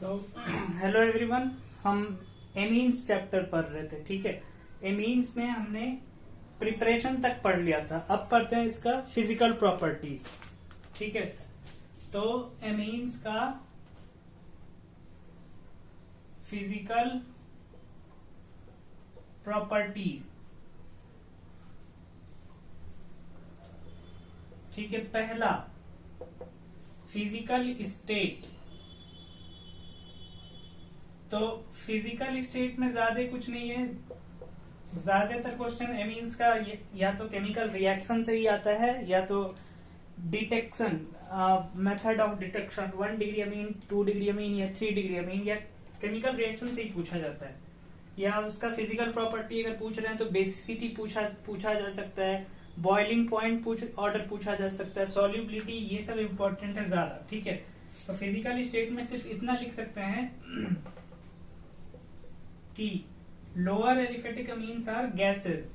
तो hello everyone, हम amines chapter पढ़ रहे थे। ठीक है, एमीन्स में हमने प्रिपरेशन तक पढ़ लिया था। अब पढ़ते हैं इसका फिजिकल प्रॉपर्टीज। ठीक है, तो एमीन्स का फिजिकल प्रॉपर्टीज। ठीक है, पहला फिजिकल स्टेट। तो फिजिकल स्टेट में ज्यादा कुछ नहीं है। ज्यादातर क्वेश्चन एमीन्स का या तो केमिकल रिएक्शन से ही आता है या तो detection, method of detection, 1 degree amine, 2 degree अमीन या 3 डिग्री अमीन, या केमिकल रिएक्शन से ही पूछा जाता है। या उसका फिजिकल प्रॉपर्टी अगर पूछ रहे हैं तो बेसिसिटी पूछा जा सकता है, बॉइलिंग पॉइंट ऑर्डर पूछा जा सकता है, सॉल्युबिलिटी, ये सब इंपॉर्टेंट है ज्यादा। ठीक है, तो फिजिकल स्टेट में सिर्फ इतना लिख सकते हैं कि lower aliphatic amines are gases.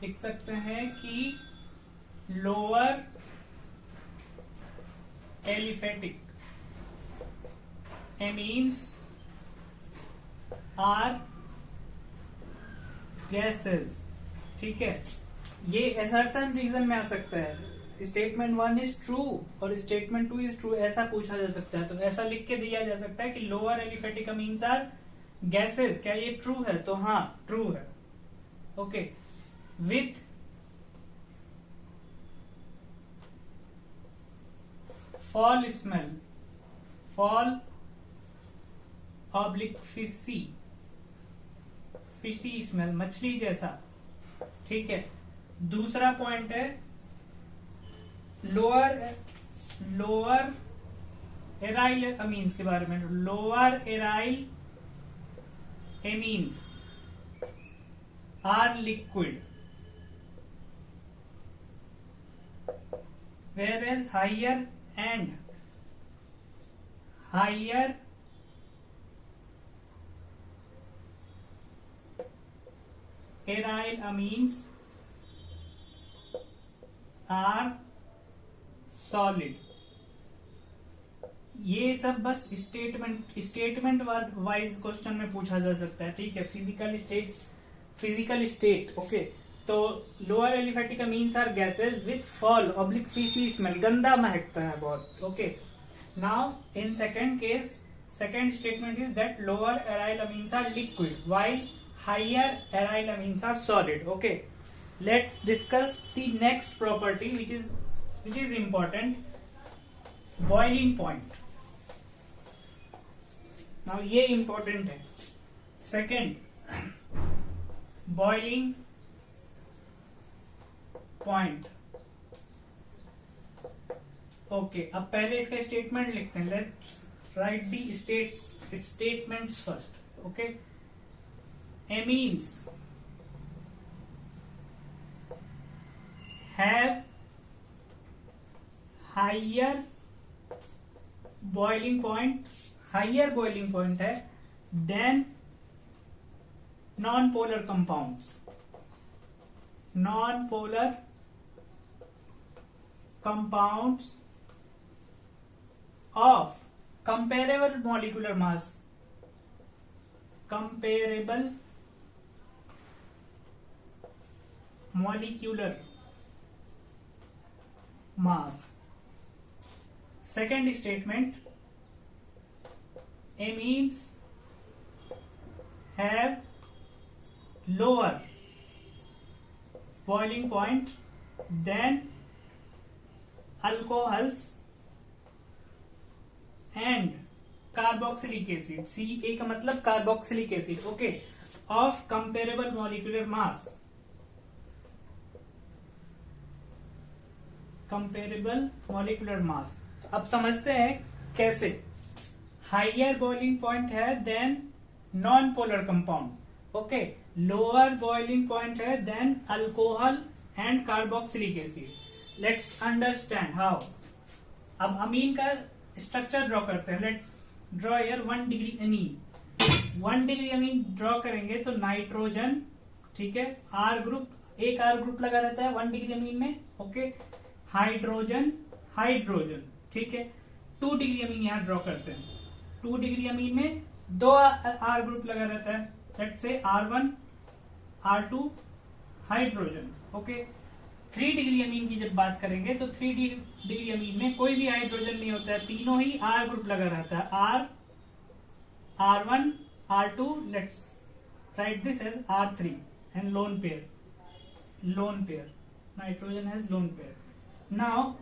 लिख सकते हैं कि lower aliphatic amines are gases. ठीक है, ये असर्शन रीजन में आ सकता है। स्टेटमेंट 1 इज ट्रू और स्टेटमेंट 2 इज ट्रू, ऐसा पूछा जा सकता है। तो ऐसा लिख के दिया जा सकता है कि lower aliphatic amines are gases. क्या ये ट्रू है? तो हाँ, ट्रू है। Okay, with foul smell, foul oblique fishy, fishy smell, मछली जैसा। ठीक है, दूसरा पॉइंट है लोअर एराइल अमीन्स के बारे में। Lower aryl amines are liquid, whereas higher aryl amines are solid। ये सब बस स्टेटमेंट वाइज क्वेश्चन में पूछा जा सकता है। ठीक है, फिजिकल स्टेट। ओके, तो lower aliphatic amines are gases with foul oblique fishy smell, गंदा महकता है बहुत। Okay, now in second case, second statement is that lower aryl amines are liquid while higher aryl amines are solid. Okay, let's discuss the next property which is important, boiling point। now ये important है। Second, boiling point। Okay, अब पहले इसका statement लिखते हैं। Let's write the statements first. Okay, amines have higher boiling point, higher boiling point है than non polar compounds, non polar compounds of comparable molecular mass, comparable molecular mass. Second statement, amines have lower boiling point than alcohols and carboxylic acid। CA का मतलब carboxylic acid. Okay, of comparable molecular mass, comparable molecular mass। अब समझते हैं कैसे। Higher boiling point है than non polar compound. Okay, lower boiling point है than alcohol and carboxylic acid. Let's understand how. अब amine का स्ट्रक्चर ड्रॉ करते हैं। Let's draw here 1 degree amine. 1 degree amine draw करेंगे तो नाइट्रोजन, ठीक है, आर ग्रुप, एक आर ग्रुप लगा रहता है 1 डिग्री अमीन में। ओके, हाइड्रोजन, हाइड्रोजन, ठीक है। 2 डिग्री अमीन यहां ड्रॉ करते हैं। 2 डिग्री अमीन में 2 R ग्रुप लगा रहता है, let's say R1 R2 hydrogen, okay. 3 degree अमीन की जब बात करेंगे तो 3 डिग्री अमीन में कोई भी हाइड्रोजन नहीं होता है, तीनों ही R ग्रुप लगा रहता है, R1 R2, let's write this as R3 and lone pair, nitrogen has lone pair. Now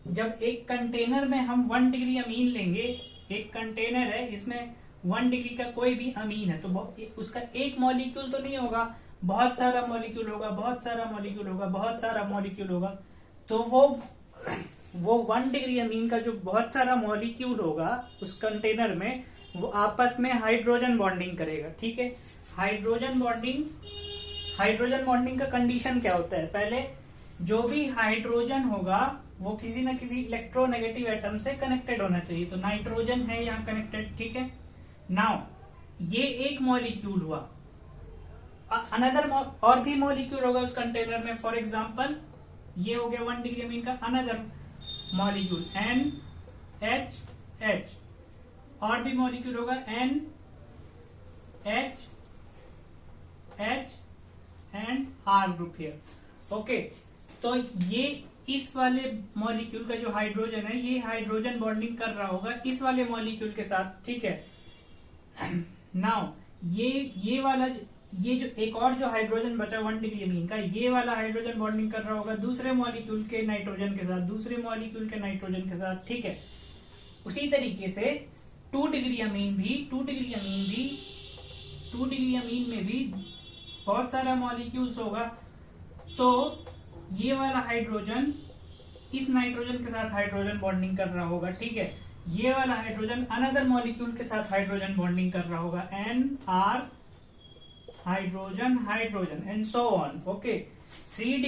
जब एक कंटेनर में हम 1 डिग्री अमीन लेंगे, एक कंटेनर है इसमें 1 डिग्री का कोई भी अमीन है, तो उसका एक मॉलिक्यूल तो नहीं होगा, बहुत सारा मॉलिक्यूल होगा, बहुत सारा मॉलिक्यूल होगा, बहुत सारा मॉलिक्यूल होगा। तो वो 1 डिग्री अमीन का जो बहुत सारा मॉलिक्यूल होगा उस कंटेनर में, वो आपस में हाइड्रोजन बॉन्डिंग करेगा, ठीक है। हाइड्रोजन बॉन्डिंग का कंडीशन क्या होता है, पहले जो भी हाइड्रोजन होगा वो किसी न किसी इलेक्ट्रोनेगेटिव एटम से कनेक्टेड होना चाहिए, तो नाइट्रोजन है यहाँ कनेक्टेड, ठीक है। नाउ ये एक मॉलिक्यूल हुआ, अनदर और भी मॉलिक्यूल होगा उस कंटेनर में, फॉर एग्जांपल ये हो गया 1 डिग्री अमीन का अनदर मॉलिक्यूल NH, और भी मॉलिक्यूल होगा NH and R group here, okay. तो ये इस वाले मॉलिक्यूल का जो हाइड्रोजन है, ये हाइड्रोजन बॉन्डिंग कर रहा होगा इस वाले मॉलिक्यूल के साथ, ठीक है। नाउ ये जो एक और जो हाइड्रोजन बचा 1 डिग्री अमीन का, ये वाला हाइड्रोजन बॉन्डिंग कर रहा होगा दूसरे मॉलिक्यूल के नाइट्रोजन के साथ, दूसरे मॉलिक्यूल के नाइट्रोजन के साथ, ठीक है। उसी तरीके से 2 डिग्री अमीन में भी बहुत सारा मॉलिक्यूल्स होगा, तो ये वाला हाइड्रोजन इस नाइट्रोजन के साथ हाइड्रोजन बॉन्डिंग कर रहा होगा, ठीक है। ये वाला हाइड्रोजन अनदर मॉलिक्यूल के साथ हाइड्रोजन बॉन्डिंग कर रहा होगा, NR hydrogen and so on, okay. 3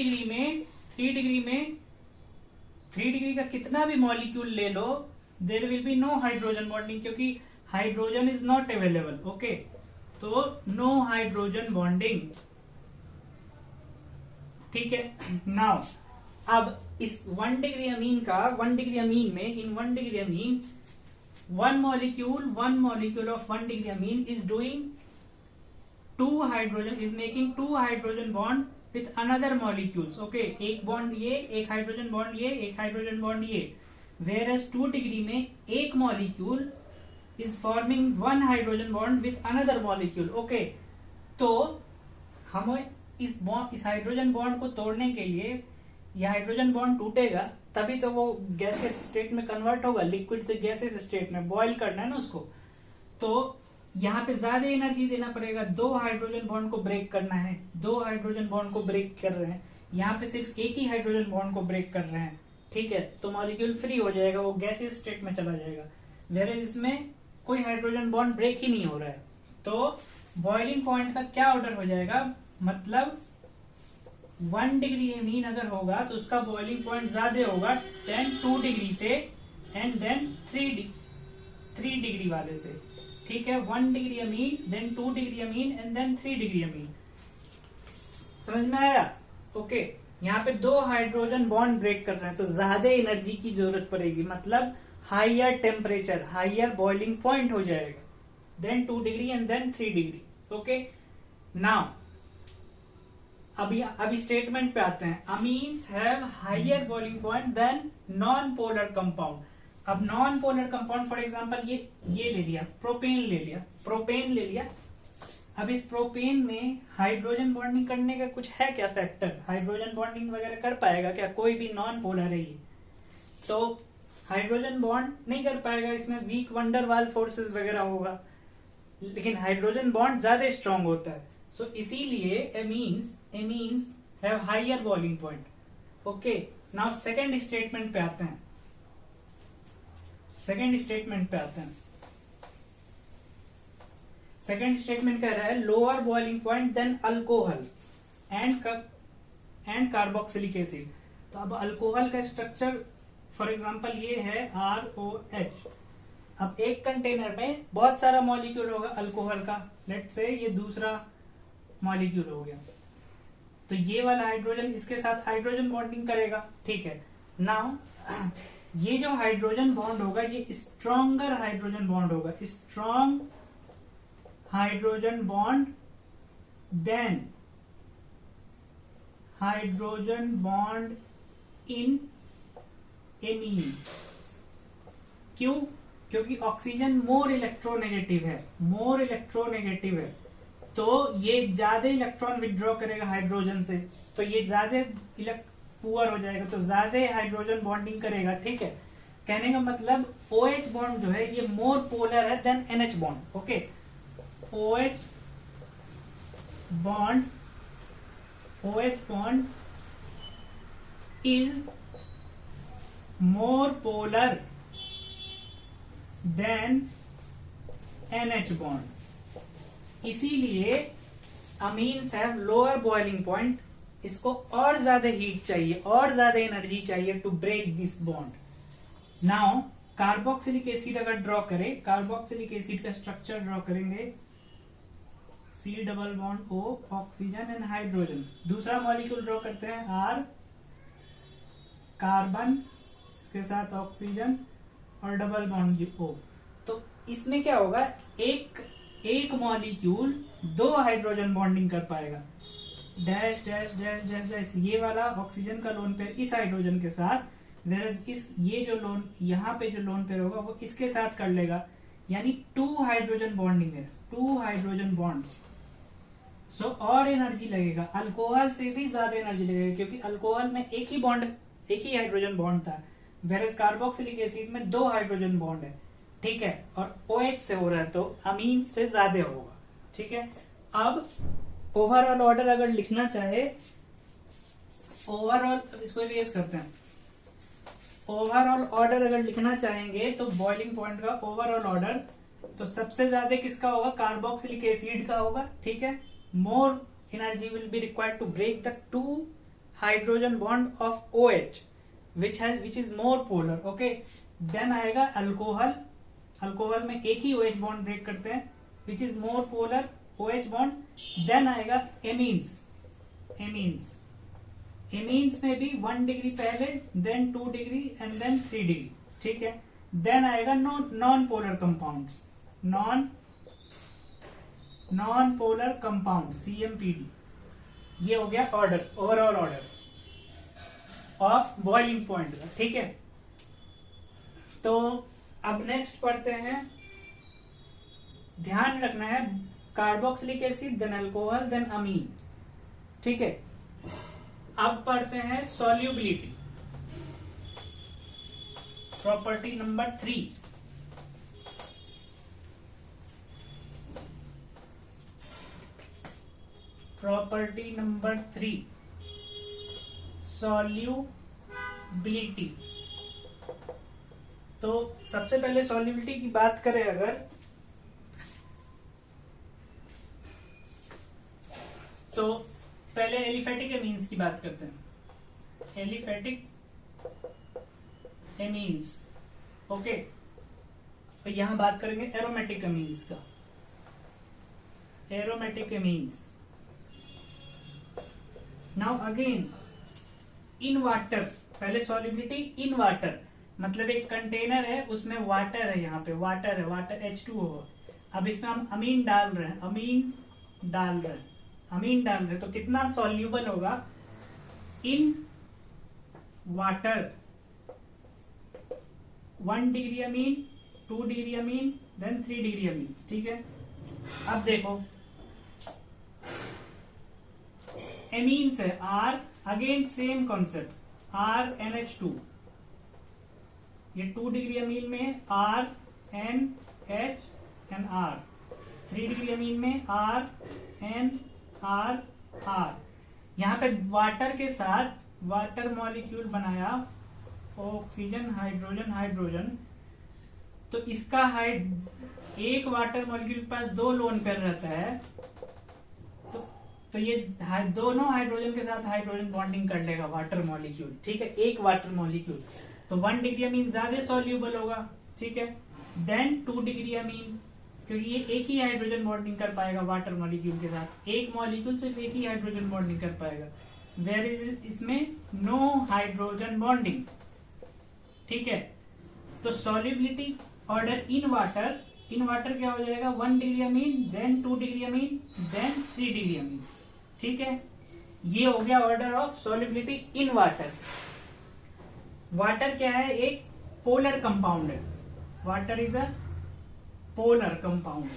degree का कितना भी मॉलिक्यूल ले लो, there will be no hydrogen bonding, क्योंकि hydrogen is not available, okay. तो नो हाइड्रोजन बॉन्डिंग, ठीक है। नाउ अब इस 1 डिग्री अमीन में, in 1 degree amine, one molecule of 1 degree amine is doing making 2 hydrogen bond with another molecules, okay। एक bond ये, एक हाइड्रोजन बॉन्ड ये, एक हाइड्रोजन बॉन्ड ये, whereas 2 डिग्री में एक molecule is forming 1 hydrogen bond with another molecule, okay। तो हमें इस हाइड्रोजन बॉन्ड को तोड़ने के लिए, यह हाइड्रोजन बॉन्ड टूटेगा तभी तो वो गैसियस स्टेट में कन्वर्ट होगा, लिक्विड से गैसियस स्टेट में, बॉईल करना है ना उसको, तो यहाँ पे ज्यादा एनर्जी देना पड़ेगा, 2 हाइड्रोजन बॉन्ड को ब्रेक करना है, 2 हाइड्रोजन बॉन्ड को ब्रेक कर रहे हैं, यहाँ पे सिर्फ एक ही हाइड्रोजन बॉन्ड को ब्रेक कर रहे हैं, ठीक है। तो मॉलिक्यूल फ्री हो जाएगा, वो गैसियस स्टेट में चला जाएगा, वेयर इसमें कोई हाइड्रोजन बॉन्ड ब्रेक ही नहीं हो रहा है। तो बॉइलिंग पॉइंट का क्या ऑर्डर हो जाएगा, मतलब 1 डिग्री अमीन अगर होगा तो उसका बॉइलिंग पॉइंट ज्यादा होगा देन 2 डिग्री से एंड देन 3 डिग्री वाले से, ठीक है। 1 degree amine, then 2 degree amine and then 3 degree amine, समझ में आया, ओके। यहाँ पे 2 हाइड्रोजन बॉन्ड ब्रेक कर रहे हैं तो ज्यादा एनर्जी की जरूरत पड़ेगी, मतलब higher temperature, higher boiling point हो जाएगा, then 2 degree and then 3 degree, okay. Now अभी स्टेटमेंट पे आते हैं, amines have higher boiling point than non polar compound. अब non polar compound, for example ये ले लिया, प्रोपेन ले लिया। अब इस प्रोपेन में हाइड्रोजन बॉन्डिंग करने का कुछ है क्या फैक्टर, हाइड्रोजन बॉन्डिंग वगैरह कर पाएगा क्या, कोई भी नॉन पोलर है ये, तो हाइड्रोजन बॉन्ड नहीं कर पाएगा, इसमें वीक वंडर वाल फोर्सेस वगैरह होगा, लेकिन हाइड्रोजन बॉन्ड ज्यादा स्ट्रांग होता है, सो इसीलिए amines have higher boiling point, okay. Now second statement पे आते हैं, सेकेंड स्टेटमेंट कह रहा है lower boiling point than alcohol and carboxylic acid. तो अब अल्कोहल का स्ट्रक्चर, फॉर एग्जांपल ये है ROH। अब एक कंटेनर में बहुत सारा मॉलिक्यूल होगा अल्कोहल का, लेट्स से ये दूसरा मॉलिक्यूल हो गया, तो ये वाला हाइड्रोजन इसके साथ हाइड्रोजन बॉन्डिंग करेगा, ठीक है। नाउ ये जो हाइड्रोजन बॉन्ड होगा ये स्ट्रॉन्गर हाइड्रोजन बॉन्ड होगा, strong hydrogen bond than hydrogen bond in amine. क्यों? क्योंकि ऑक्सीजन मोर इलेक्ट्रोनेगेटिव है, मोर इलेक्ट्रोनेगेटिव है, तो ये ज्यादा इलेक्ट्रॉन विड्रॉ करेगा हाइड्रोजन से, तो ये ज्यादा पुअर हो जाएगा, तो ज्यादा हाइड्रोजन बॉन्डिंग करेगा। ठीक है, कहने का मतलब OH बॉन्ड जो है ये मोर पोलर है than NH bond. Okay, OH bond is more polar than NH bond. इसीलिए amines have lower boiling point, इसको और ज्यादा हीट चाहिए, और ज्यादा एनर्जी चाहिए to break this bond. Now carboxylic acid अगर ड्रॉ करें, कार्बोक्सिलिक एसिड का स्ट्रक्चर ड्रॉ करेंगे, C double bond O, oxygen and hydrogen. दूसरा मॉलिक्यूल ड्रॉ करते हैं R, कार्बन, इसके साथ ऑक्सीजन और डबल बॉन्ड O। तो इसमें क्या होगा, एक मॉलिक्यूल दो हाइड्रोजन बॉन्डिंग कर पाएगा, dash dash dash dash dash, ये वाला ऑक्सीजन का लोन पेयर इस हाइड्रोजन के साथ, वेरस इस ये जो लोन यहाँ पे जो लोन पेयर होगा वो इसके साथ कर लेगा, यानी 2 हाइड्रोजन बॉन्डिंग है, 2 हाइड्रोजन बॉन्ड्स। सो और एनर्जी लगेगा, अल्कोहल से भी ज्यादा एनर्जी लगेगा, क्योंकि अल्कोहल में एक ही हाइड्रोजन बॉन्ड था, वेरस कार्बोक्सिलिक एसिड में 2 हाइड्रोजन बॉन्ड है। ठीक है, और OH से हो रहा है तो अमीन से ज्यादा होगा। ठीक है, अब ओवरऑल ऑर्डर अगर लिखना चाहे, ओवरऑल इसको इरेज करते हैं, ओवरऑल ऑर्डर अगर लिखना चाहेंगे तो बॉइलिंग पॉइंट का ओवरऑल ऑर्डर, तो सबसे ज्यादा किसका होगा, कार्बोक्सिलिक एसिड का होगा। ठीक है, more energy will be required to break the 2 hydrogen bond of OH which is more polar. Okay, then आएगा अल्कोहल, अल्कोहल में एक ही OH बॉन्ड ब्रेक करते हैं which is more polar OH bond. Then आएगा एमीन्स, एमीन्स में भी 1 degree पहले, then 2 degree and then 3 degree. ठीक है, देन आएगा non polar compounds, non polar compound CMPD। ये हो गया order, overall order of boiling point का। ठीक है, तो अब नेक्स्ट पढ़ते हैं, ध्यान रखना है carboxylic acid, then alcohol, then amine. ठीक है, अब पढ़ते हैं solubility, property number 3। Property number 3, solubility. तो सबसे पहले सॉल्युबिलिटी की बात करें अगर, तो पहले एलिफेटिक एमीन्स की बात करते हैं, एलिफेटिक एमीन्स। ओके, तो यहां बात करेंगे एरोमेटिक एमीन्स का, aromatic amines. Now again in water, पहले सॉल्युबिलिटी इन वाटर, मतलब एक कंटेनर है उसमें वाटर है, यहाँ पे वाटर है, वाटर H2O। अब इसमें हम अमीन डाल रहे हैं, अमीन डाल रहे, तो कितना सॉल्यूबल होगा in water, 1 degree amine, 2 degree amine, then 3 degree amine. ठीक है, अब देखो एमीन्स है R, again same concept, RNH2, ये 2 डिग्री अमीन में RNH and R, 3 degree amine में RNR। यहाँ पे वाटर के साथ वाटर मॉलिक्यूल बनाया, ऑक्सीजन हाइड्रोजन, तो इसका एक वाटर मॉलिक्यूल के पास 2 लोन पेयर रहता है, तो ये दोनों हाइड्रोजन के साथ हाइड्रोजन बॉन्डिंग कर लेगा वाटर मॉलिक्यूल। ठीक है, एक वाटर मॉलिक्यूल, तो 1 डिग्री अमीन ज्यादा सॉल्यूबल होगा। ठीक है, देन 2 डिग्री अमीन, क्योंकि ये एक ही हाइड्रोजन बॉन्डिंग कर पाएगा वाटर मॉलिक्यूल के साथ, एक मॉलिक्यूल सिर्फ एक ही हाइड्रोजन बॉन्डिंग कर पाएगा, वेयर इज इसमें नो हाइड्रोजन बॉन्डिंग। ठीक है। तो सॉल्युबिलिटी ऑर्डर इन वाटर क्या हो जाएगा, 1 degree amine, then 2 degree amine, then 3 degree amine. ठीक है, ये हो गया order of solubility in water. Water क्या है, एक पोलर कंपाउंड है। Water is a polar compound.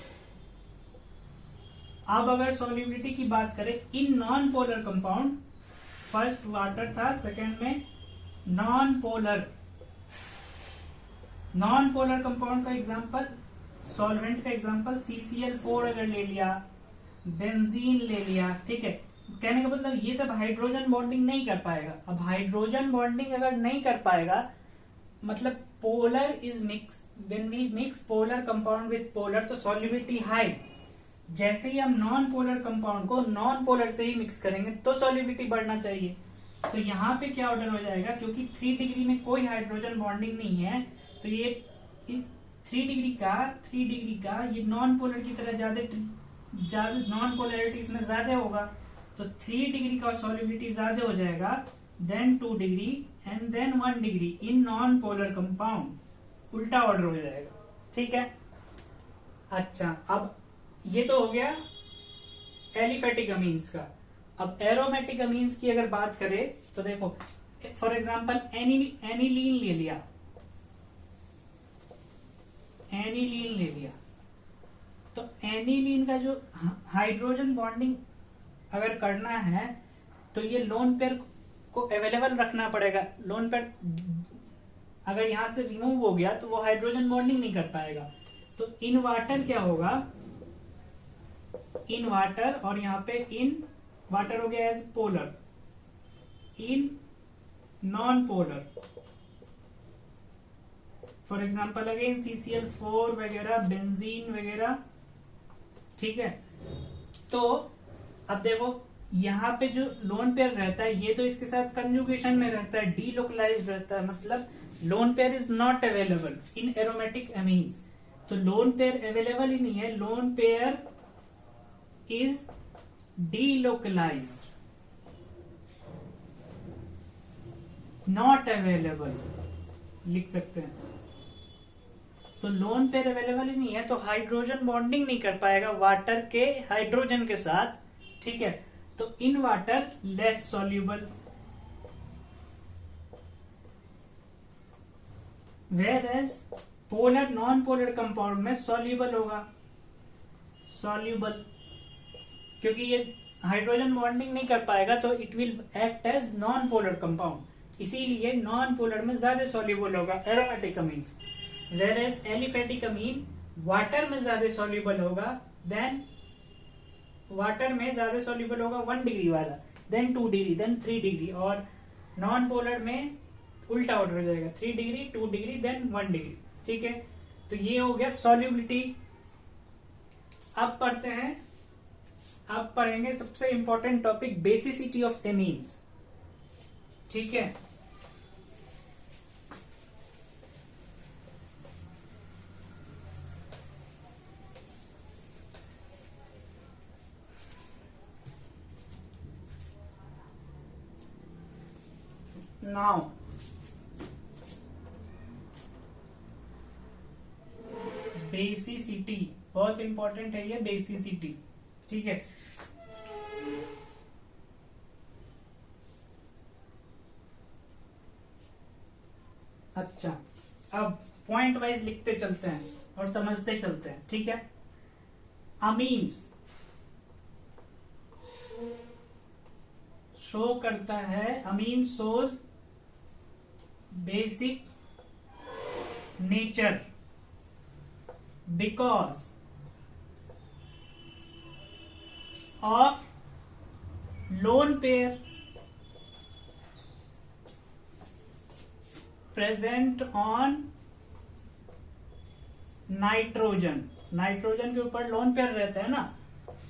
अब अगर सॉल्युबिलिटी की बात करें in non polar compound, first water था, सेकंड में नॉन पोलर कंपाउंड का एग्जांपल, सॉल्वेंट का एग्जांपल CCl4 अगर ले लिया, बेंजीन ले लिया। ठीक है, कहने का मतलब ये सब हाइड्रोजन बॉन्डिंग नहीं कर पाएगा। अब हाइड्रोजन बॉन्डिंग अगर नहीं कर पाएगा, मतलब polar is mix, when we mix polar compound with polar तो सॉल्युबिलिटी हाई। जैसे ही हम नॉन पोलर कंपाउंड को नॉन पोलर से ही मिक्स करेंगे तो सॉल्युबिलिटी बढ़ना चाहिए। तो यहाँ पे क्या ऑर्डर हो जाएगा, क्योंकि 3 डिग्री में कोई हाइड्रोजन बॉन्डिंग नहीं है, तो ये 3 डिग्री का ये नॉन पोलर की तरह ज्यादा नॉन पोलैरिटी इसमें ज्यादा होगा, तो 3 डिग्री का सॉल्युबिलिटी ज्यादा हो जाएगा then 2 degree and then 1 degree in non polar compound, उल्टा ऑर्डर हो जाएगा। ठीक है, अच्छा, अब ये तो हो गया एलिफेटिक अमीन्स का। अब एरोमेटिक अमीन्स की अगर बात करें तो देखो, फॉर एग्जांपल एनिलीन ले लिया, तो एनिलीन का जो हाइड्रोजन बॉन्डिंग अगर करना है तो ये लोन पेयर को अवेलेबल रखना पड़ेगा। लोन पेयर अगर यहां से रिमूव हो गया तो वो हाइड्रोजन बॉन्डिंग नहीं कर पाएगा। तो इन वाटर क्या होगा, इन वाटर, और यहाँ पे इन वाटर हो गया as polar, in non polar, for example again CCl4 वगैरह, बेंजीन वगैरह। ठीक है, तो अब देखो यहाँ पे जो लोन पेयर रहता है ये तो इसके साथ कंजुगेशन में रहता है, डीलोकलाइज्ड रहता है, मतलब lone pair is not available in aromatic amines. तो लोन पेयर अवेलेबल ही नहीं है, lone pair is delocalised, not available लिख सकते हैं। तो लोन पेयर अवेलेबल ही नहीं है, तो हाइड्रोजन बॉन्डिंग नहीं कर पाएगा वाटर के हाइड्रोजन के साथ। ठीक है, तो in water less soluble, whereas polar non polar compound में सॉल्यूबल होगा, सॉल्यूबल, क्योंकि ये हाइड्रोजन बॉन्डिंग नहीं कर पाएगा तो it will act as non polar compound, इसीलिए नॉन पोलर में ज्यादा सॉल्यूबल होगा aromatic amines. Whereas aliphatic amine water में ज्यादा सॉल्यूबल होगा, देन वाटर में ज्यादा सॉल्यूबल होगा 1 डिग्री वाला, देन 2 डिग्री, देन 3 डिग्री, और नॉन पोलर में उल्टा ऑर्डर हो जाएगा, 3 डिग्री, 2 डिग्री, देन 1 डिग्री। ठीक है, तो ये हो गया सॉल्युबिलिटी। अब पढ़ते हैं, अब पढ़ेंगे सबसे important topic, basicity of amines. ठीक है, नाउ बेसिसिटी बहुत इंपॉर्टेंट है, ये बेसिसिटी। ठीक है, अच्छा, अब पॉइंट वाइज लिखते चलते हैं और समझते चलते हैं। ठीक है, अमीन्स शो करता है, amine shows basic nature because of lone pair present on nitrogen. Nitrogen के ऊपर लोन पेयर रहता है ना,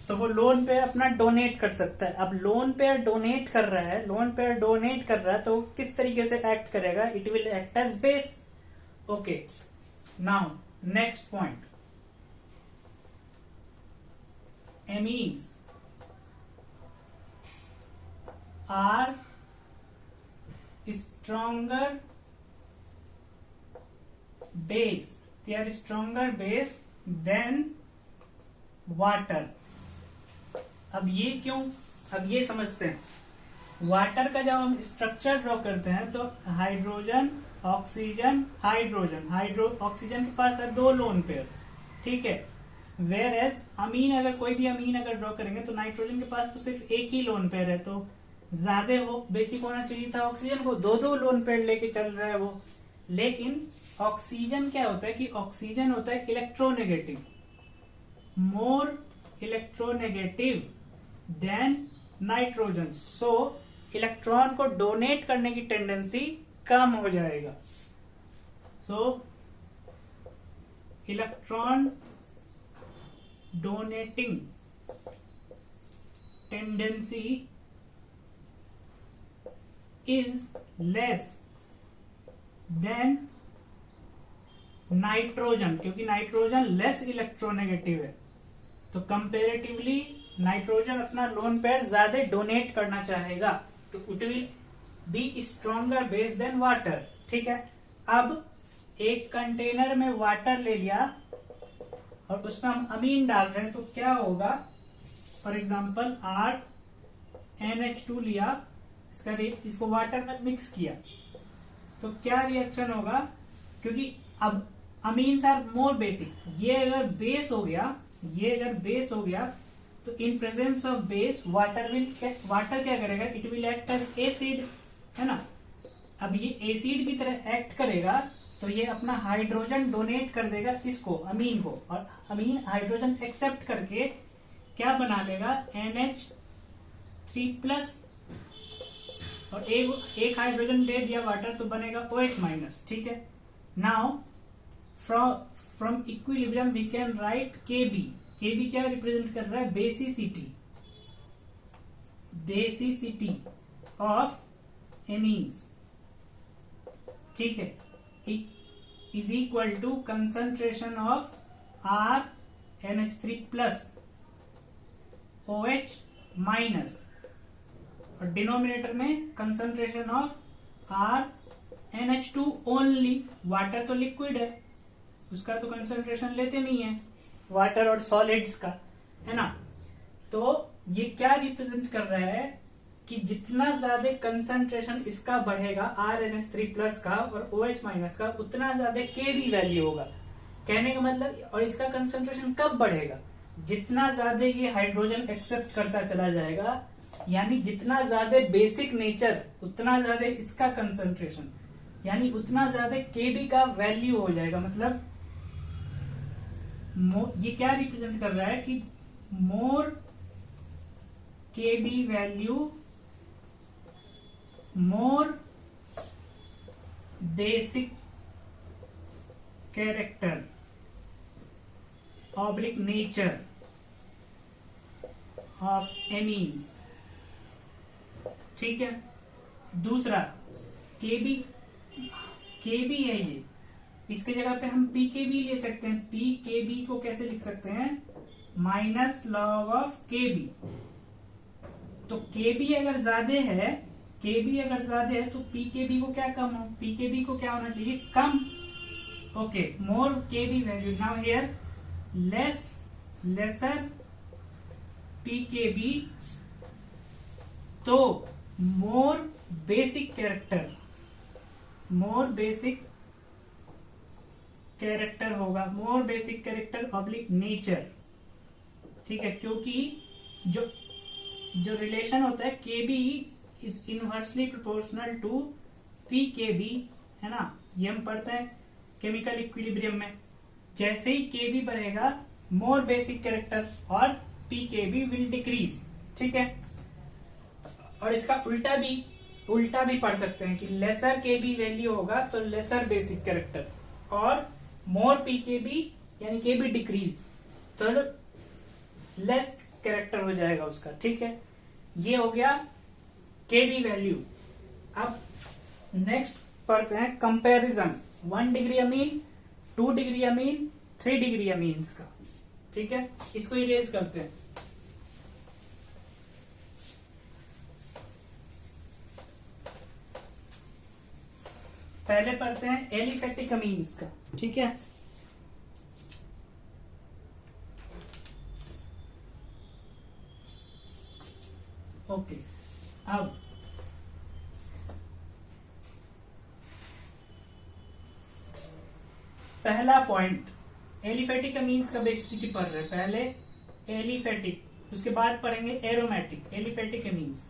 तो वो लोन पेयर अपना डोनेट कर सकता है। अब लोन पेयर डोनेट कर रहा है, तो किस तरीके से एक्ट करेगा, it will act as base. Okay, now next point, amines are stronger base, they are stronger base than water. अब ये क्यों, अब ये समझते हैं. वाटर का जब हम स्ट्रक्चर ड्रॉ करते हैं तो हाइड्रोजन ऑक्सीजन हाइड्रोजन ऑक्सीजन के पास है 2 लोन पेयर, ठीक है. वेयर एज अमीन, अगर कोई भी अमीन अगर ड्रॉ करेंगे तो नाइट्रोजन के पास तो सिर्फ एक ही लोन पेयर है, तो ज्यादा हो बेसिक होना चाहिए था ऑक्सीजन को, 2 लोन पेयर लेके चल रहा है वो. लेकिन ऑक्सीजन क्या होता है कि ऑक्सीजन होता है electronegative, more electronegative than nitrogen. So electron को डोनेट करने की टेंडेंसी कम हो जाएगा. So electron donating tendency is less than nitrogen, क्योंकि नाइट्रोजन लेस इलेक्ट्रोनेगेटिव है, तो कंपेरेटिवली नाइट्रोजन अपना लोन पेयर ज्यादा डोनेट करना चाहेगा, तो it will be stronger base than water. ठीक है. अब एक कंटेनर में वाटर ले लिया और उसमें हम अमीन डाल रहे हैं, तो क्या होगा, फॉर एग्जाम्पल NH2 लिया, इसको वाटर में मिक्स किया, तो क्या रिएक्शन होगा, क्योंकि अब अमीन्स आर मोर बेसिक. ये अगर बेस हो गया तो in presence of base water क्या करेगा, it will act as acid, है ना. अब ये एसिड की तरह एक्ट करेगा तो ये अपना हाइड्रोजन डोनेट कर देगा इसको, अमीन को, और अमीन हाइड्रोजन एक्सेप्ट करके क्या बना लेगा, NH3+, और एक हाइड्रोजन दे दिया वाटर तो बनेगा OH-. ठीक है. Now from equilibrium we can write KB. KB क्या रिप्रेजेंट कर रहा है, बेसिसिटी ऑफ एमीन्स. ठीक है. Is equal to concentration of NH3+ OH-, और डिनोमिनेटर में concentration of NH2 only. Water तो लिक्विड है, उसका तो कंसंट्रेशन लेते नहीं है, वाटर और सॉलिड्स का, है ना. तो ये क्या रिप्रेजेंट कर रहा है कि जितना ज्यादा कंसंट्रेशन इसका बढ़ेगा NH3+ का और OH- का, उतना ज्यादा KB वैल्यू होगा. कहने का मतलब, और इसका कंसंट्रेशन कब बढ़ेगा, जितना ज्यादा ये हाइड्रोजन एक्सेप्ट करता चला जाएगा, यानी जितना ज्यादा बेसिक नेचर उतना ज्यादा इसका कंसंट्रेशन, यानी उतना ज्यादा KB का वैल्यू हो जाएगा. मतलब ये क्या रिप्रेजेंट कर रहा है कि मोर KB value, more basic character oblique nature of amines. ठीक है. दूसरा KB है ये, इसके जगह पे हम PKB ले सकते हैं. PKB को कैसे लिख सकते हैं, -log ऑफ KB. तो KB अगर ज्यादा है तो PKB को क्या कम हो, PKB को क्या होना चाहिए, कम. ओके. More KB value. Now here lesser PKB, तो मोर बेसिक कैरेक्टर होगा, more basic character oblique nature. ठीक है. क्योंकि जो रिलेशन होता है KB is inversely proportional to PKB, है ना. ये हम पढ़ते हैं केमिकल इक्विलिब्रियम में. जैसे ही KB बढ़ेगा, मोर बेसिक कैरेक्टर और PKB विल डिक्रीज. ठीक है. और इसका उल्टा भी पढ़ सकते हैं कि लेसर KB वैल्यू होगा तो लेसर बेसिक कैरेक्टर, और मोर PKB यानी KB डिक्रीज तो लेस कैरेक्टर हो जाएगा उसका. ठीक है. ये हो गया KB वैल्यू. अब नेक्स्ट पढ़ते हैं कंपैरिजन 1 डिग्री अमीन, 2 डिग्री अमीन, 3 डिग्री अमीन्स का. ठीक है. इसको इरेज करते हैं. पहले पढ़ते हैं एलिफेटिक अमीन्स का, ठीक है। ओके, अब पहला पॉइंट एलिफेटिक अमीन्स का बेसिसिटी पढ़ रहे हैं। पहले एलिफेटिक, उसके बाद पढ़ेंगे aromatic. Aliphatic amines,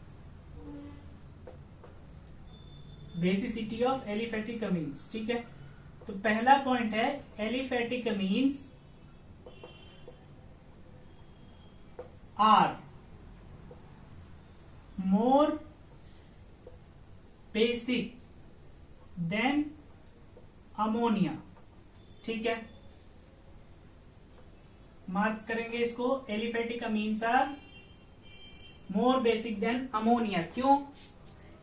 basicity of aliphatic amines, ठीक है। तो पहला पॉइंट है aliphatic amines are more basic than ammonia, ठीक है। मार्क करेंगे इसको, aliphatic amines are more basic than ammonia. क्यों?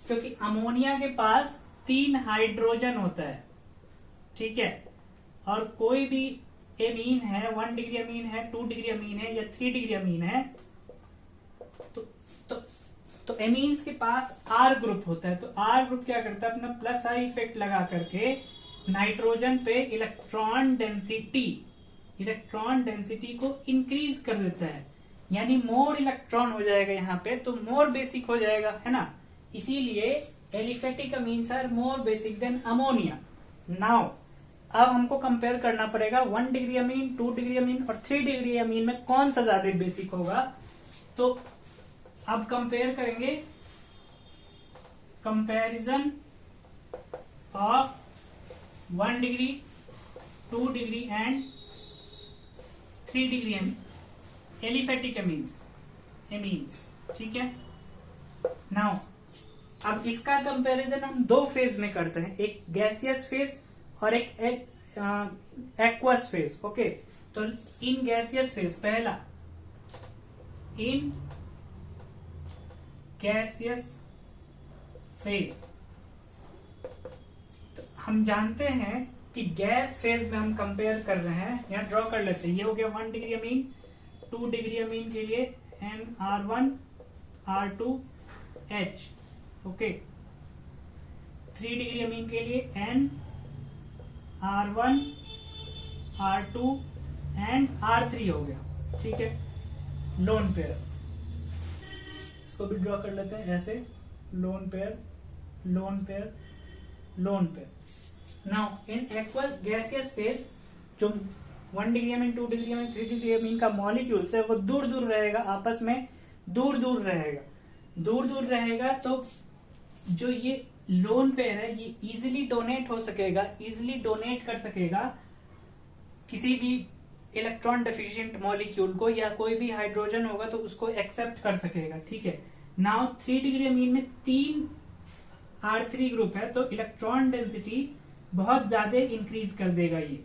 क्योंकि अमोनिया के पास 3 हाइड्रोजन होता है, ठीक है। और कोई भी एमीन है, 1 डिग्री अमीन है, 2 डिग्री अमीन है या 3 डिग्री अमीन है, तो एमीन्स के पास आर ग्रुप होता है। तो आर ग्रुप क्या करता है, अपना प्लस आई इफेक्ट लगा करके नाइट्रोजन पे इलेक्ट्रॉन डेंसिटी को इंक्रीज कर देता है, यानी मोर इलेक्ट्रॉन हो जाएगा यहाँ पे, तो मोर बेसिक हो जाएगा, है ना। इसीलिए aliphatic amines are more basic than ammonia. Now अब हमको कंपेयर करना पड़ेगा 1 डिग्री अमीन, 2 डिग्री अमीन और 3 डिग्री अमीन में कौन सा ज्यादा बेसिक होगा। तो अब कंपेयर करेंगे, comparison of 1 degree, 2 degree and 3 degree aliphatic amines, ठीक है। नाउ अब इसका कंपैरिजन हम 2 फेज में करते हैं, एक गैसियस फेज और एक एक्वस फेज, ओके। तो इन गैसियस फेज, पहला इन गैसियस फेज, तो हम जानते हैं कि गैस फेज में हम कंपेयर कर रहे हैं, यहां ड्रॉ कर लेते हैं। ये हो गया 1 डिग्री अमीन, 2 डिग्री अमीन के लिए NR1 R2H, ओके। 3 डिग्री अमीन के लिए NR1 R2 एंड R3 हो गया, ठीक है। लोन पेयर, इसको भी ड्रॉ कर लेते हैं ऐसे, lone pair, lone pair, loan pair. Now in aqueous gaseous phase, जो 1 डिग्री अमीन, 2 डिग्री अमीन, 3 डिग्री अमीन का मॉलिक्यूल्स है वो दूर दूर रहेगा, आपस में दूर दूर रहेगा। तो जो ये लोन पेयर है ये इजीली डोनेट हो सकेगा, इजीली डोनेट कर सकेगा किसी भी इलेक्ट्रॉन डेफिशिएंट मॉलिक्यूल को, या कोई भी हाइड्रोजन होगा तो उसको एक्सेप्ट कर सकेगा, ठीक है। नाउ 3 डिग्री अमीन में 3 R3 ग्रुप है, तो इलेक्ट्रॉन डेंसिटी बहुत ज्यादा इंक्रीज कर देगा। ये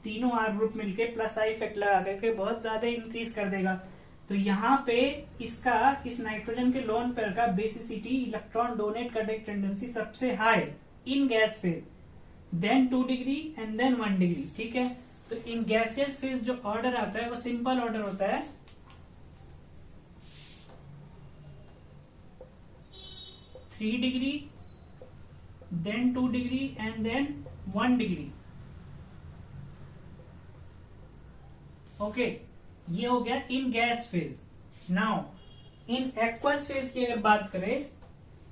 तीनों R ग्रुप मिलके प्लस आई इफेक्ट लगा करके बहुत ज्यादा इंक्रीज कर देगा। तो यहाँ पे इसका, इस नाइट्रोजन के लोन पेयर का बेसिसिटी, इलेक्ट्रॉन डोनेट करने की टेंडेंसी सबसे high in gas phase, then 2 degree and then 1 degree, ठीक है। तो इन गैसियस फेज जो ऑर्डर आता है वो सिंपल ऑर्डर होता है, 3 degree, then 2 degree and then 1 degree, okay. ये हो गया in gas phase. Now in aqueous phase की अगर बात करें,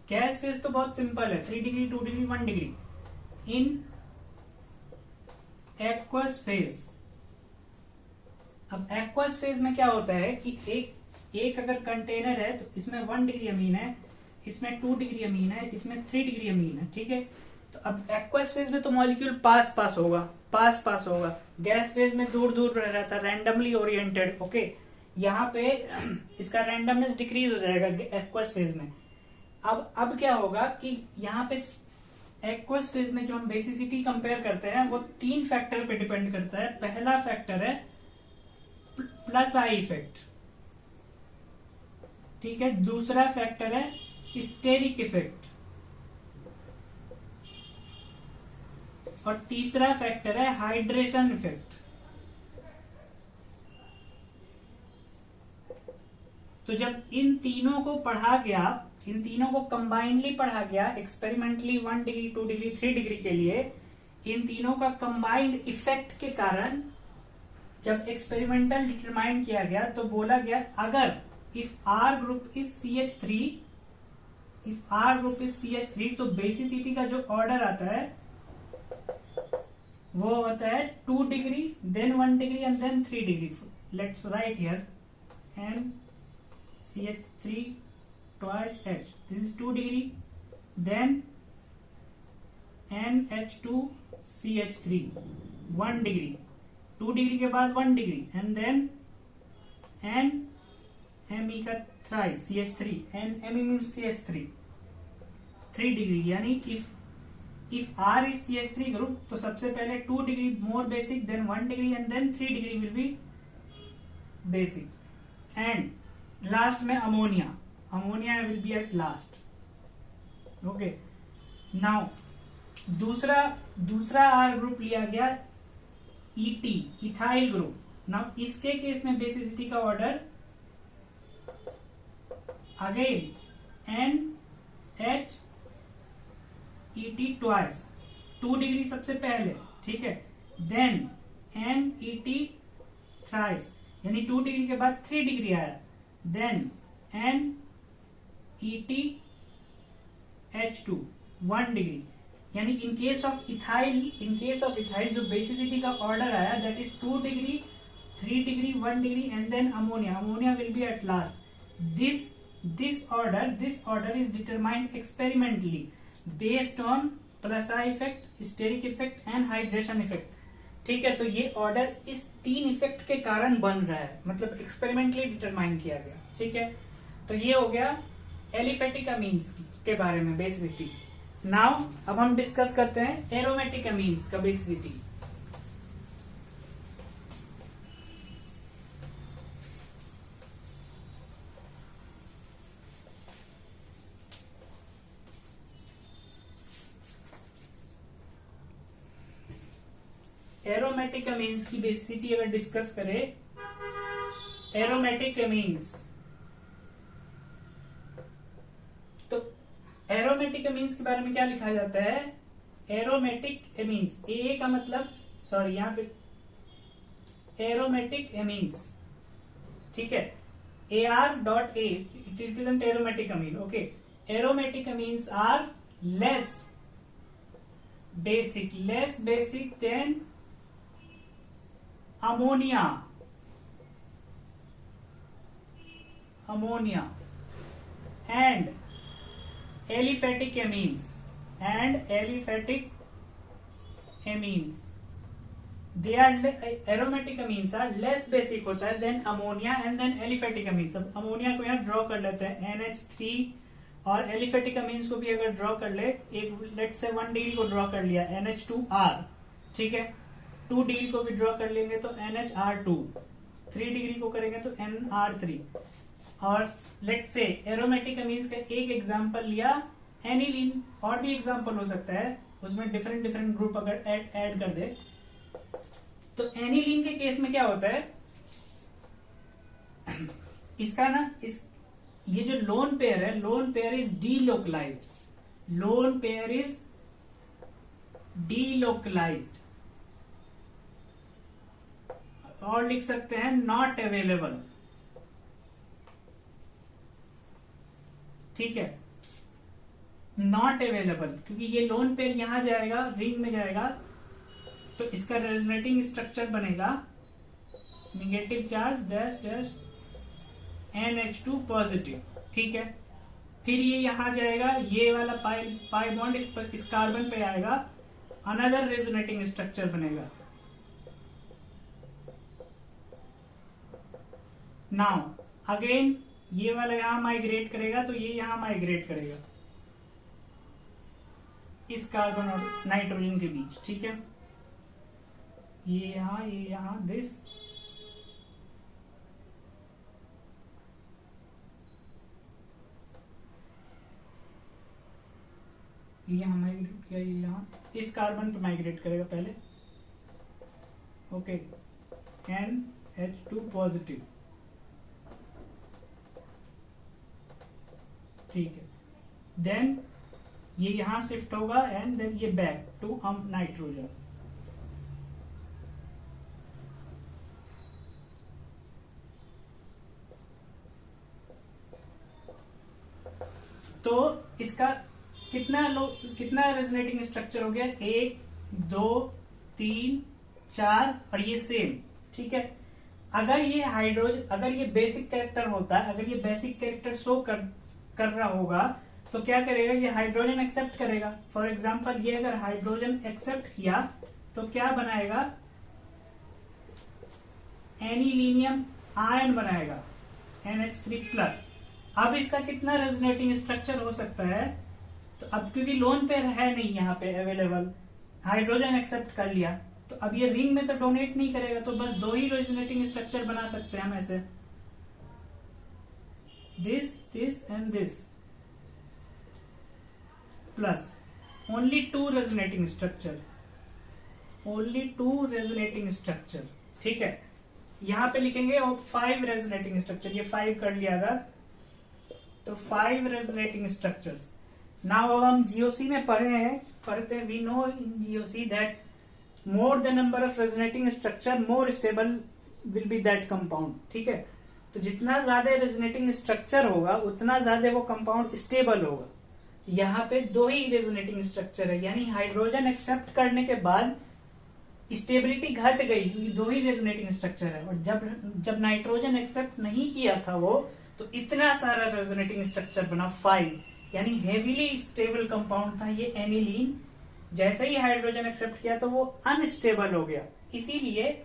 गैस फेज तो बहुत सिंपल है, 3 डिग्री, 2 डिग्री, 1 डिग्री। इन एक्वस फेज, अब एक्वस फेज में क्या होता है कि एक अगर कंटेनर है तो इसमें 1 डिग्री अमीन है, इसमें 2 डिग्री अमीन है, इसमें 3 डिग्री अमीन है, ठीक है। तो अब एक्वस फेज में तो मॉलिक्यूल पास होगा, गैस फेज में दूर दूर रह रहा था, रैंडमली ओरिएंटेड, ओके। यहाँ पे इसका रैंडमनेस डिक्रीज हो जाएगा एक्वस फेज में। अब क्या होगा कि यहाँ पे एक्वस फेज में जो हम बेसिसिटी कंपेयर करते हैं वो 3 फैक्टर पे डिपेंड करता है। पहला फैक्टर है प्लस आई इफेक्ट, ठीक है। दूसरा फैक्टर है स्टेरिक इफेक्ट, और तीसरा फैक्टर है हाइड्रेशन इफेक्ट। तो जब इन तीनों को पढ़ा के आप इन तीनों को कंबाइनली पढ़ा गया एक्सपेरिमेंटली 1 डिग्री 2 डिग्री 3 डिग्री के लिए। इन तीनों का कंबाइंड इफेक्ट के कारण जब एक्सपेरिमेंटल डिटरमाइन किया गया तो बोला गया अगर if R group is CH3, if R group is CH3 तो बेसिसिटी का जो ऑर्डर आता है वो होता है 2 degree then 1 degree and then 3 degree. Let's write here and CH3 twice H, this is 2 degree, then NH2 CH3 1 degree, 2 degree के बाद 1 डिग्री एंड देन NMe का thrice CH3, NMe means CH3 3 degree. यानी if R is CH3 group तो सबसे पहले 2 degree more basic than 1 degree and then 3 degree will be basic and last में ammonia will be at last. Okay. Now दूसरा R group लिया गया ET, ethyl group. Now इसके case में basicity का order again NH ET twice 2 degree सबसे पहले, ठीक है, देन NET थ्राइस यानी 2 डिग्री के बाद 3 डिग्री आया, देन NET H2 1 डिग्री। यानी इन केस ऑफ इथाइल जो बेसिसिटी का ऑर्डर आया that is 2 degree 3 degree 1 degree and then ammonia will be at last. This order is determined experimentally based on प्लासा effect, steric effect and hydration effect. ठीक है, तो ये order इस 3 effect के कारण बन रहा है, मतलब एक्सपेरिमेंटली डिटरमाइन किया गया। ठीक है, तो ये हो गया एलिफेटिक अमीन्स के बारे में बेसिसिटी। नाउ अब हम डिस्कस करते हैं एरोमेटिक अमीन्स का बेसिसिटी। एरोमेटिक अमीन्स की बेसिसिटी अगर डिस्कस करें, एरोमेटिक अमीन्स, तो एरोमेटिक अमीन्स के बारे में क्या लिखा जाता है? एरोमेटिक अमीन्स, ए का मतलब, सॉरी यहां पे एरोमेटिक अमीन्स, ठीक है, AR.A it represent aromatic amine. Okay, aromatic amines are less basic than ammonia and aliphatic amines they are aromatic amines are less basic होता है than ammonia and then aliphatic amines. अब ammonia को यहाँ draw कर लेते हैं NH3 और aliphatic amines को भी अगर ड्रॉ कर ले, एक लेट से 1 डिग्री को ड्रॉ कर लिया NH2R, ठीक है, 2 डिग्री को भी ड्रॉ कर लेंगे तो NHR2, 3 डिग्री को करेंगे तो NR3। और लेट से एरोमेटिक अमीन्स का एक एग्जांपल लिया एनिलीन, और भी एग्जांपल हो सकता है, उसमें डिफरेंट ग्रुप अगर ऐड कर दे तो एनिलीन के केस में क्या होता है, इसका ना ये जो लोन पेयर है, लोन पेयर इज डीलोकलाइज्ड, और लिख सकते हैं नॉट अवेलेबल। ठीक है, नॉट अवेलेबल, क्योंकि ये लोन पेयर यहां जाएगा, रिंग में जाएगा, तो इसका रेजोनेटिंग स्ट्रक्चर बनेगा negative charge dash dash NH2 positive. ठीक है, फिर ये यहां जाएगा, ये वाला पाई बॉन्ड इस कार्बन पे आएगा, अनदर रेजोनेटिंग स्ट्रक्चर बनेगा। नाउ अगेन ये वाला यहां माइग्रेट करेगा, तो ये यहां माइग्रेट करेगा इस कार्बन और नाइट्रोजन के बीच। ठीक है, ये यहां दिस, ये यहां माइग्रेट किया, ये यहां इस कार्बन पे माइग्रेट करेगा पहले। Okay, NH2 positive. ठीक है, देन ये यहां शिफ्ट होगा एंड देन ये बैक टू नाइट्रोजन। तो इसका कितना रेजोनेटिंग स्ट्रक्चर हो गया, 1 2 3 4 और ये सेम, ठीक है। अगर ये बेसिक कैरेक्टर होता है, अगर ये बेसिक कैरेक्टर शो कर रहा होगा तो क्या करेगा, ये हाइड्रोजन एक्सेप्ट करेगा। फॉर एग्जांपल ये अगर हाइड्रोजन एक्सेप्ट किया तो क्या बनाएगा, एनिलीनियम आयन बनाएगा NH3+। अब इसका कितना रेजोनेटिंग स्ट्रक्चर हो सकता है, तो अब क्योंकि लोन पेयर है नहीं यहाँ पे अवेलेबल, हाइड्रोजन एक्सेप्ट कर लिया, तो अब ये रिंग में तो डोनेट नहीं करेगा, तो बस 2 ही रेजोनेटिंग स्ट्रक्चर बना सकते हैं हम ऐसे, this and this, plus only 2 resonating structure, ठीक है। यहां पे लिखेंगे और 5 रेजोनेटिंग स्ट्रक्चर, ये 5 कर लिया अगर, तो 5 रेजोनेटिंग स्ट्रक्चर्स। नाउ अब हम जीओसी में पढ़ते हैं, we know in GOC that more the number of resonating structure more stable will be that compound, ठीक है। तो जितना ज्यादा रेजोनेटिंग स्ट्रक्चर होगा उतना ज्यादा वो कंपाउंड स्टेबल होगा। यहाँ पे 2 ही रेजोनेटिंग स्ट्रक्चर है, यानी हाइड्रोजन एक्सेप्ट करने के बाद स्टेबिलिटी घट गई क्योंकि 2 ही रेजोनेटिंग स्ट्रक्चर है। और जब नाइट्रोजन एक्सेप्ट नहीं किया था वो, तो इतना सारा रेजोनेटिंग स्ट्रक्चर बना 5, यानी हेवीली स्टेबल कंपाउंड था ये एनिलीन। जैसे ही हाइड्रोजन एक्सेप्ट किया तो वो अनस्टेबल हो गया, इसीलिए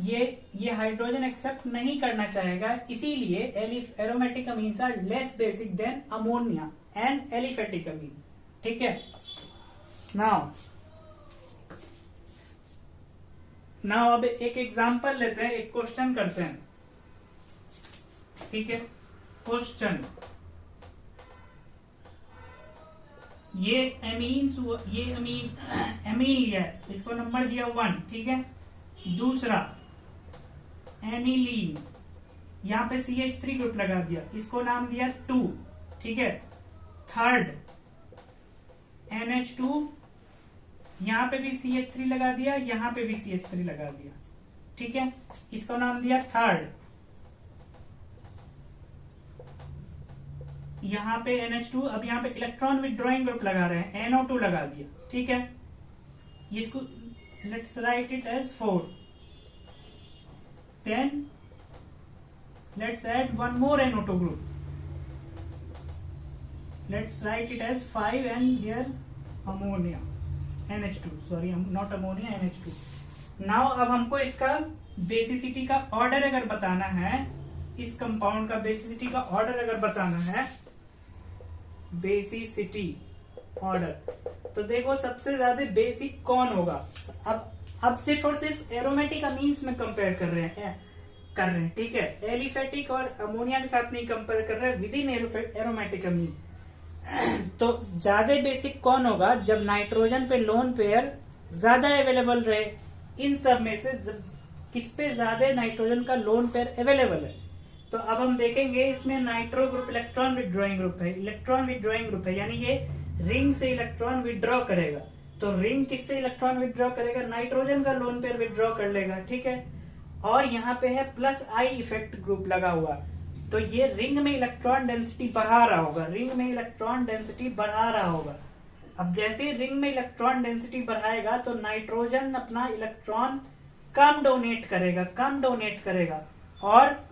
ये हाइड्रोजन एक्सेप्ट नहीं करना चाहेगा, इसीलिए aromatic amines are less basic than ammonia and aliphatic amine, ठीक है। नाउ अब एक एग्जांपल लेते हैं, एक क्वेश्चन करते हैं, ठीक है। क्वेश्चन, ये अमीन लिया है, इसको नंबर दिया 1, ठीक है। दूसरा एनिलीन, यहां पे CH3 ग्रुप लगा दिया, इसको नाम दिया 2, ठीक है। थर्ड NH2, यहां पे भी CH3 लगा दिया, यहां पे भी CH3 लगा दिया, ठीक है। इसको नाम दिया थर्ड। यहां पे NH2, अब यहां पे इलेक्ट्रॉन विथड्रॉइंग ग्रुप लगा रहे हैं, NO2 लगा दिया, ठीक है। इसको let's write it as 4। Then let's add one more NO2 group, let's write it as 5 and here ammonia NH2, sorry not ammonia, NH2। Now अब हमको इसका बेसिसिटी का ऑर्डर अगर बताना है, इस कंपाउंड का बेसिसिटी का ऑर्डर अगर बताना है, बेसिसिटी ऑर्डर, तो देखो सबसे ज्यादा बेसिक कौन होगा। अब सिर्फ और सिर्फ एरोमेटिक अमीन्स में कंपेयर कर रहे हैं, ठीक है। एलिफेटिक और अमोनिया के साथ नहीं कंपेयर कर रहे हैं, विद इन एरोमेटिक अमीन। तो ज्यादा बेसिक कौन होगा, जब नाइट्रोजन पे लोन पेयर ज्यादा अवेलेबल रहे। इन सब में से किस पे ज्यादा नाइट्रोजन का लोन पेयर अवेलेबल है, तो अब हम देखेंगे इसमें nitro group electron withdrawing group है, यानी ये रिंग से इलेक्ट्रॉन विथड्रॉ करेगा। तो रिंग किससे इलेक्ट्रॉन विथड्रॉ करेगा, नाइट्रोजन का लोन पेयर विथड्रॉ कर लेगा, ठीक है। और यहाँ पे है +I इफेक्ट ग्रुप लगा हुआ, तो ये रिंग में इलेक्ट्रॉन डेंसिटी बढ़ा रहा होगा, अब जैसे रिंग में इलेक्ट्रॉन डेंसिटी बढ़ाएगा तो नाइट्रोजन अपना इलेक्ट्रॉन कम डोनेट करेगा। और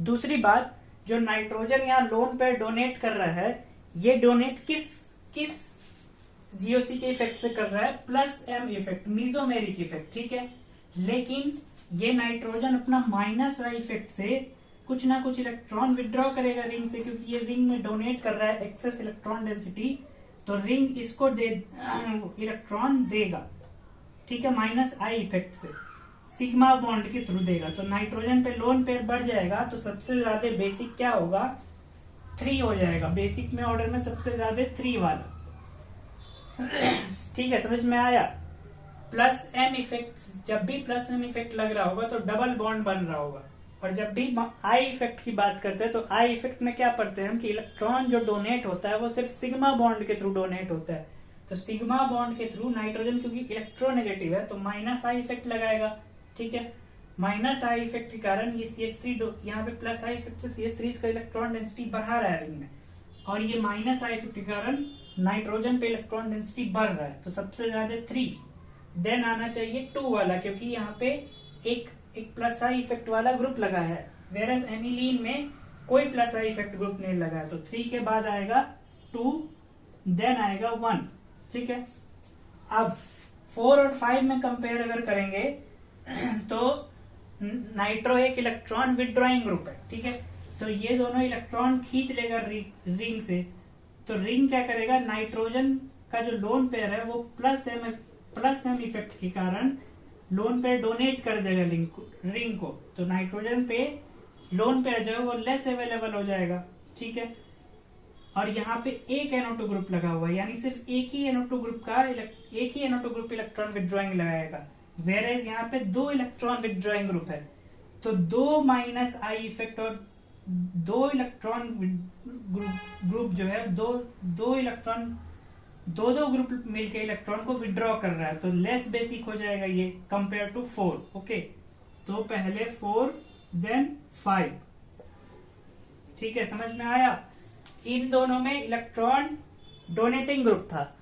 दूसरी बात, जो नाइट्रोजन यहाँ लोन पेयर डोनेट कर रहा है, ये डोनेट किस जीओसी के इफेक्ट से कर रहा है, +M इफेक्ट, मीजोमेरिक इफेक्ट, ठीक है। लेकिन ये नाइट्रोजन अपना -I इफेक्ट से कुछ ना कुछ इलेक्ट्रॉन विथड्रॉ करेगा रिंग से, क्योंकि ये रिंग में डोनेट कर रहा है एक्सेस इलेक्ट्रॉन डेंसिटी, तो रिंग इसको इलेक्ट्रॉन देगा, ठीक है, -I इफेक्ट से सिग्मा बॉन्ड के थ्रू देगा। तो नाइट्रोजन पे लोन पेयर बढ़ जाएगा, तो सबसे ज्यादा बेसिक क्या होगा, 3 हो जाएगा। बेसिक में ऑर्डर में सबसे ज्यादा 3 वाला, ठीक है, समझ में आया। +M इफेक्ट, जब भी +M इफेक्ट लग रहा होगा तो डबल बॉन्ड बन रहा होगा, और जब भी आई इफेक्ट की बात करते हैं तो आई इफेक्ट में क्या पढ़ते हैं हम कि इलेक्ट्रॉन जो डोनेट होता है वो सिर्फ सिग्मा बॉन्ड के थ्रू डोनेट होता है। तो सिग्मा बॉन्ड के थ्रू नाइट्रोजन क्योंकि इलेक्ट्रोनेगेटिव है तो माइनस आई इफेक्ट लगाएगा, ठीक है। माइनस आई इफेक्ट के कारण ये CH3 यहाँ पे प्लस आई इफेक्ट से CH3 का इलेक्ट्रॉन डेंसिटी बढ़ा रहा है रिंग में, और ये माइनस आई इफेक्ट के कारण नाइट्रोजन पे इलेक्ट्रॉन डेंसिटी बढ़ रहा है। तो सबसे ज्यादा 3, देन आना चाहिए 2 वाला, क्योंकि यहाँ पे एक प्लस आई इफेक्ट वाला ग्रुप लगा है, वेरस एनिलीन में कोई प्लस आई इफेक्ट ग्रुप नहीं लगा है। तो 3 के बाद आएगा 2, देन आएगा 1, ठीक है। अब 4 और 5 में कंपेयर अगर करेंगे तो नाइट्रो एक इलेक्ट्रॉन विदड्रॉइंग ग्रुप है, ठीक है। तो ये दोनों इलेक्ट्रॉन खींच लेगा रिंग से, तो रिंग क्या करेगा, नाइट्रोजन का जो लोन पेयर है वो प्लस एम इफेक्ट के कारण लोन पेयर डोनेट कर देगा रिंग को, तो नाइट्रोजन पे लोन पेयर जो है वो लेस अवेलेबल हो जाएगा, ठीक है। और यहाँ पे एक NO2 ग्रुप लगा हुआ है, यानी सिर्फ एक ही NO2 ग्रुप इलेक्ट्रॉन विदड्रॉइंग लगाएगा, वेरेज यहाँ पे 2 इलेक्ट्रॉन विदड्रॉइंग ग्रुप है। तो 2 माइनस आई इफेक्ट और 2 इलेक्ट्रॉन ग्रुप जो है दो इलेक्ट्रॉन दो ग्रुप मिलके इलेक्ट्रॉन को विड्रॉ कर रहा है, तो लेस बेसिक हो जाएगा ये कंपेयर टू 4, ओके। तो पहले 4 देन 5, ठीक है, समझ में आया। इन दोनों में इलेक्ट्रॉन डोनेटिंग ग्रुप था,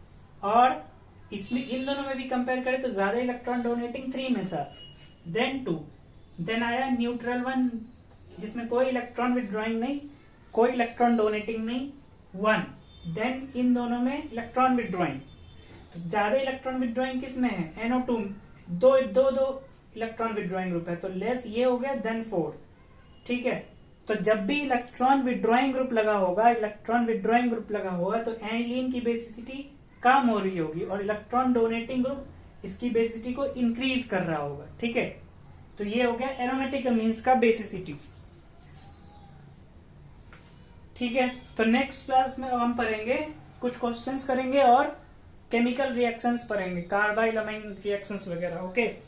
और इसमें इन दोनों में भी कंपेयर करें तो ज्यादा इलेक्ट्रॉन डोनेटिंग 3 में था, देन 2, देन आया न्यूट्रल 1 जिसमें कोई इलेक्ट्रॉन विदड्रॉइंग नहीं, कोई इलेक्ट्रॉन डोनेटिंग नहीं, 1, देन इन दोनों में इलेक्ट्रॉन विदड्रॉइंग। तो ज्यादा इलेक्ट्रॉन विदड्रॉइंग किस में है, NO2, दो इलेक्ट्रॉन विदड्रॉइंग ग्रुप है, तो लेस ये हो गया, देन 4, ठीक है। तो जब भी इलेक्ट्रॉन विदड्रॉइंग ग्रुप लगा होगा तो एनिलीन की बेसिसिटी कम हो रही होगी, और इलेक्ट्रॉन डोनेटिंग ग्रुप इसकी बेसिसिटी को इंक्रीज कर रहा होगा, ठीक है। तो ये हो गया एरोमेटिक अमीन्स का बेसिसिटी, ठीक है। तो नेक्स्ट क्लास में हम पढ़ेंगे, कुछ क्वेश्चंस करेंगे और केमिकल रिएक्शंस पढ़ेंगे, कार्बाइल अमीन रिएक्शंस वगैरह, ओके।